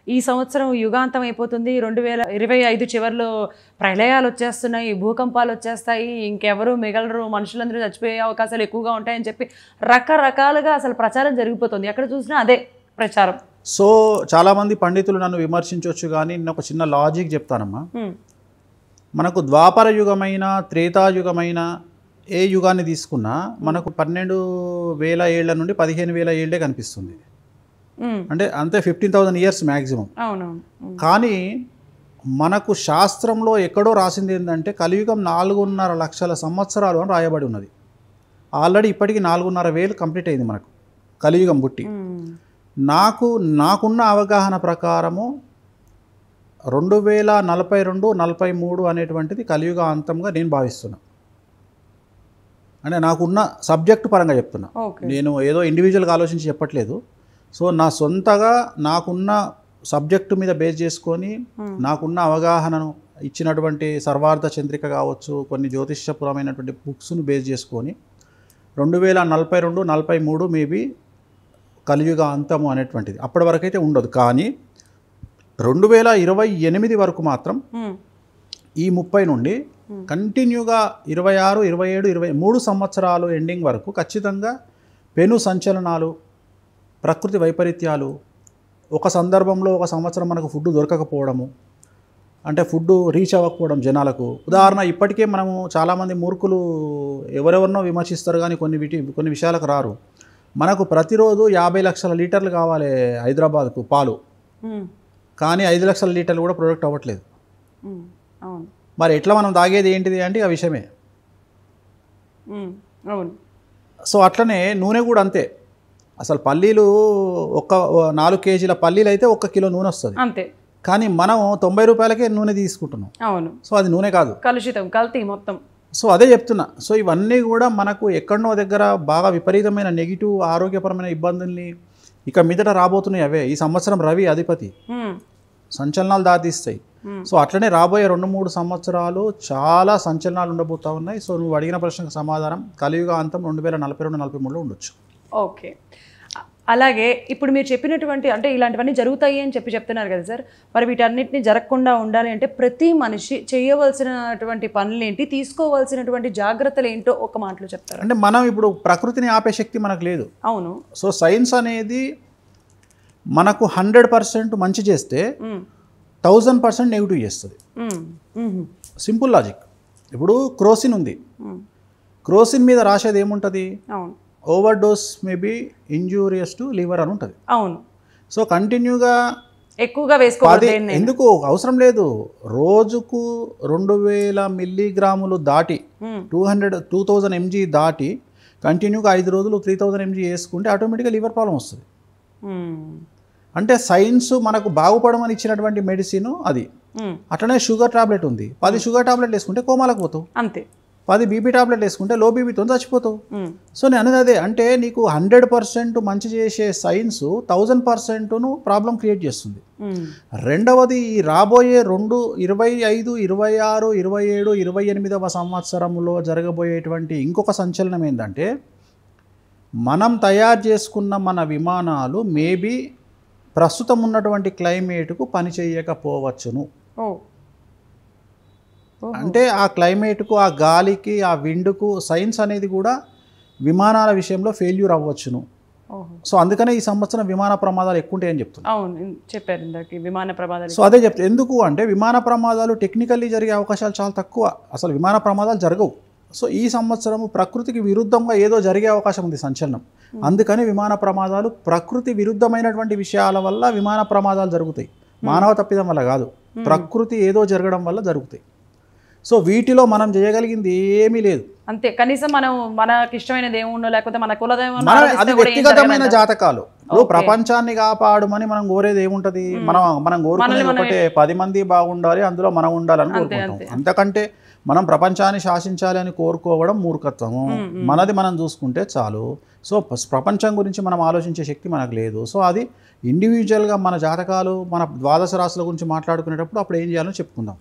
ఈ సంవత్సరం యుగాంతం అయిపోతుంది, 2025 చివరిలో ప్రళయాలు వచ్చేస్తున్నాయి, భూకంపాలు వచ్చేస్తాయి, ఇంకెవరు మిగలరు, మనుషులందరూ చచ్చిపోయే అవకాశాలు ఎక్కువగా ఉంటాయని చెప్పి రకరకాలుగా అసలు ప్రచారం జరిగిపోతుంది. ఎక్కడ చూసినా అదే ప్రచారం. సో చాలామంది పండితులు నన్ను విమర్శించవచ్చు, కానీ నేను ఒక చిన్న లాజిక్ చెప్తానమ్మా. మనకు ద్వాపర యుగమైన త్రేతాయుగమైన ఏ యుగాన్ని తీసుకున్నా మనకు 12,000 ఏళ్ల నుండి 15,000 ఏళ్లే కనిపిస్తుంది. అంటే అంతే 15,000 ఇయర్స్ మ్యాక్సిమం. కానీ మనకు శాస్త్రంలో ఎక్కడో రాసింది ఏంటంటే కలియుగం 4.5 లక్షల సంవత్సరాలు అని రాయబడి ఉన్నది. ఆల్రెడీ ఇప్పటికీ 4,500 కంప్లీట్ అయింది మనకు కలియుగం పుట్టి. నాకున్న అవగాహన ప్రకారము 2042-43 అనేటువంటిది కలియుగ అంతంగా నేను భావిస్తున్నా. అంటే నాకున్న సబ్జెక్టు పరంగా చెప్తున్నా, నేను ఏదో ఇండివిజువల్గా ఆలోచించి చెప్పట్లేదు. సో నా సొంతగా నాకున్న సబ్జెక్టు మీద బేస్ చేసుకొని నాకున్న అవగాహనను ఇచ్చినటువంటి సర్వార్థ చంద్రిక కావచ్చు, కొన్ని జ్యోతిష్యపురమైనటువంటి బుక్స్ను బేస్ చేసుకొని 2042-43 మేబీ కలియుగ అంతము అనేటువంటిది అప్పటి వరకు అయితే ఉండదు. కానీ 2028 వరకు మాత్రం ఈ 30 నుండి కంటిన్యూగా 26, 27, 23 సంవత్సరాలు ఎండింగ్ వరకు ఖచ్చితంగా పెను సంచలనాలు, ప్రకృతి వైపరీత్యాలు, ఒక సందర్భంలో ఒక సంవత్సరం మనకు ఫుడ్ దొరకకపోవడము, అంటే ఫుడ్ రీచ్ అవ్వకపోవడం జనాలకు. ఉదాహరణ, ఇప్పటికే మనము చాలామంది మూర్ఖులు ఎవరెవరినో విమర్శిస్తారు కానీ కొన్ని విషయాలకు రారు. మనకు ప్రతిరోజు 50 లక్షల లీటర్లు కావాలి హైదరాబాద్కు పాలు, కానీ 5 లక్షల లీటర్లు కూడా ప్రొడక్ట్ అవ్వట్లేదు. మరి ఎట్లా మనం తాగేది ఏంటిది అంటే ఆ విషయమే. సో అట్లనే నూనె కూడా అంతే. అసలు పల్లీలు 4 కేజీల పల్లీలు అయితే 1 కిలో నూనె వస్తుంది అంతే, కానీ మనం 90 రూపాయలకే నూనె తీసుకుంటున్నాం. అవును. సో అది నూనె కాదు, కలుషితం, కల్తీ మొత్తం. సో అదే చెప్తున్నా. సో ఇవన్నీ కూడా మనకు ఎక్కడనో దగ్గర బాగా విపరీతమైన నెగిటివ్ ఆరోగ్యపరమైన ఇబ్బందుల్ని ఇక మీదట రాబోతున్నాయి. అవే ఈ సంవత్సరం రవి అధిపతి సంచలనాలు దాటిస్తాయి. సో అట్లనే రాబోయే 2-3 సంవత్సరాలు చాలా సంచలనాలు ఉండబోతూ ఉన్నాయి. సో నువ్వు అడిగిన ప్రశ్నకు సమాధానం కలియుగ అంతం 2042-43లో ఉండొచ్చు. ఓకే. అలాగే ఇప్పుడు మీరు చెప్పినటువంటి అంటే ఇలాంటివన్నీ జరుగుతాయి అని చెప్తున్నారు కదా సార్, మరి వీటన్నిటిని జరగకుండా ఉండాలి అంటే ప్రతి మనిషి చేయవలసినటువంటి పనులేంటి, తీసుకోవాల్సినటువంటి జాగ్రత్తలు ఏంటో ఒక మాటలో చెప్తారు? అంటే మనం ఇప్పుడు ప్రకృతిని ఆపే శక్తి మనకు లేదు. అవును. సో సైన్స్ అనేది మనకు 100% మంచి చేస్తే 1000% నెగిటివ్ చేస్తుంది. Simple logic. ఇప్పుడు క్రోసిన్ ఉంది, క్రోసిన్ మీద రాసేది ఏముంటుంది? అవును, over dose may be injurious to liver అని ఉంటుంది. అవును. సో కంటిన్యూగా ఎక్కువగా వేసుకోవాలి, ఎందుకు అవసరం లేదు. రోజుకు 2000 మిల్లీగ్రాములు దాటి 2000 mg దాటి కంటిన్యూగా 5 రోజులు 3000 mg వేసుకుంటే ఆటోమేటిక్గా లివర్ ప్రాబ్లం వస్తుంది. అంటే సైన్స్ మనకు బాగుపడమని ఇచ్చినటువంటి మెడిసిన్ అది. అట్లనే షుగర్ టాబ్లెట్ ఉంది, 10 షుగర్ టాబ్లెట్ వేసుకుంటే కోమాలకు పోతావు, అంతే. 10 బీపీ టాబ్లెట్ వేసుకుంటే లో బీపీతో చచ్చిపోతావు. సో నేను అనేది అదే, అంటే నీకు 100% మంచి చేసే సైన్స్ 1000%ను ప్రాబ్లం క్రియేట్ చేస్తుంది. రెండవది, రాబోయే 25, 26, 27, 28వ సంవత్సరంలో జరగబోయేటువంటి ఇంకొక సంచలనం ఏంటంటే మనం తయారు చేసుకున్న మన విమానాలు మేబీ ప్రస్తుతం ఉన్నటువంటి క్లైమేట్కు పని చేయకపోవచ్చును. అంటే ఆ క్లైమేట్కు, ఆ గాలికి, ఆ విండ్కు సైన్స్ అనేది కూడా విమానాల విషయంలో ఫెయిల్యూర్ అవ్వచ్చును. సో అందుకనే ఈ సంవత్సరం విమాన ప్రమాదాలు ఎక్కువ ఉంటాయని చెప్తున్నాను. అవును, చెప్పారు ఇందాక విమాన ప్రమాదాలు. సో అదే చెప్తాను. ఎందుకు అంటే విమాన ప్రమాదాలు టెక్నికల్లీ జరిగే అవకాశాలు చాలా తక్కువ, అసలు విమాన ప్రమాదాలు జరగవు. సో ఈ సంవత్సరం ప్రకృతికి విరుద్ధంగా ఏదో జరిగే అవకాశం ఉంది, సంచలనం. అందుకని విమాన ప్రమాదాలు ప్రకృతి విరుద్ధమైనటువంటి విషయాల వల్ల విమాన ప్రమాదాలు జరుగుతాయి, మానవ తప్పిదం వల్ల కాదు. ప్రకృతి ఏదో జరగడం వల్ల జరుగుతాయి. సో వీటిలో మనం చేయగలిగింది ఏమీ లేదు. అంతే, కనీసం మనం మనకి ఇష్టమైనది ఏముండో, లేకపోతే మన కులదైవం, అది వ్యక్తిగతమైన జాతకాలు. ఇప్పుడు ప్రపంచాన్ని కాపాడమని మనం కోరేది ఏముంటుంది? మనం కోరుకునేది ఒకటే, 10 మంది బాగుండాలి, అందులో మనం ఉండాలని కోరుకుంటాం. అంతకంటే మనం ప్రపంచాన్ని శాసించాలి అని కోరుకోవడం మూర్ఖత్వము. మనది మనం చూసుకుంటే చాలు. సో ప్రపంచం గురించి మనం ఆలోచించే శక్తి మనకు లేదు. సో అది ఇండివిజువల్గా మన జాతకాలు, మన ద్వాదశ రాశుల గురించి మాట్లాడుకునేటప్పుడు అప్పుడు ఏం చేయాలో చెప్పుకుందాం.